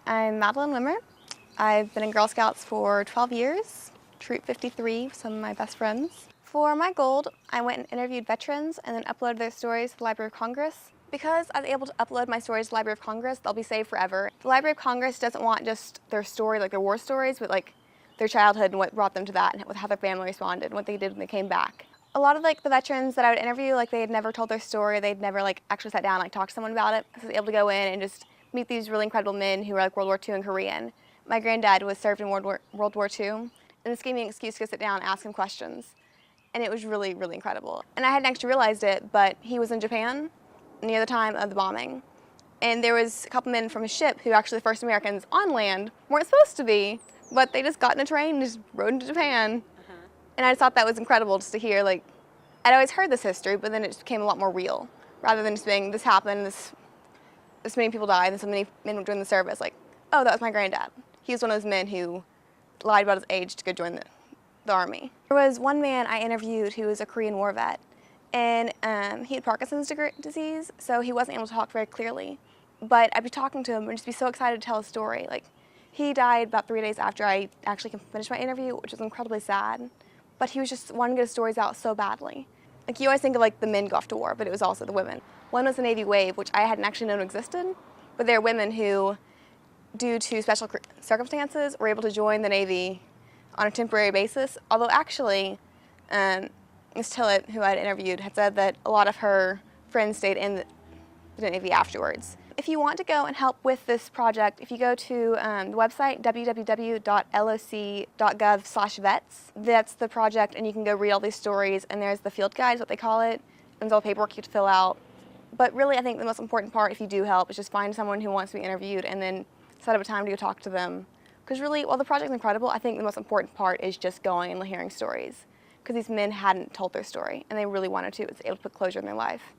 I'm Madeline Wimmer. I've been in Girl Scouts for 12 years, Troop 53, some of my best friends. For my gold, I went and interviewed veterans and then uploaded their stories to the Library of Congress. Because I was able to upload my stories to the Library of Congress, they'll be saved forever. The Library of Congress doesn't want just their story, like their war stories, but like their childhood and what brought them to that and how their family responded and what they did when they came back. A lot of the veterans that I would interview, they had never told their story, they'd never actually sat down and talked to someone about it. So I was able to go in and just meet these really incredible men who were World War II and Korean. My granddad was served in World War II, and this gave me an excuse to go sit down and ask him questions. And it was really, really incredible. And I hadn't actually realized it, but he was in Japan near the time of the bombing. And there was a couple men from a ship who actually the first Americans on land weren't supposed to be, but they just got in a train and just rode into Japan. And I just thought that was incredible just to hear, I'd always heard this history, but then it just became a lot more real, rather than just being, this happened, this many people died, and so many men went during the service, oh, that was my granddad. He was one of those men who lied about his age to go join the army. There was one man I interviewed who was a Korean War vet, and he had Parkinson's disease, so he wasn't able to talk very clearly. But I'd be talking to him and just be so excited to tell his story. He died about 3 days after I actually finished my interview, which was incredibly sad. But he was just wanting to get his stories out so badly. You always think of the men go off to war, but it was also the women. One was the Navy Wave, which I hadn't actually known existed, but they're women who, due to special circumstances, were able to join the Navy on a temporary basis. Although actually, Ms. Tillett, who I'd interviewed, had said that a lot of her friends stayed in the Navy afterwards. If you want to go and help with this project, if you go to the website, www.loc.gov/vets, that's the project, and you can go read all these stories, and there's the field guide, is what they call it, and there's all the paperwork you have to fill out. But really, I think the most important part, if you do help, is just find someone who wants to be interviewed and then set up a time to go talk to them. Because really, while the project's incredible, I think the most important part is just going and hearing stories. Because these men hadn't told their story, and they really wanted to. It was able to put closure in their life.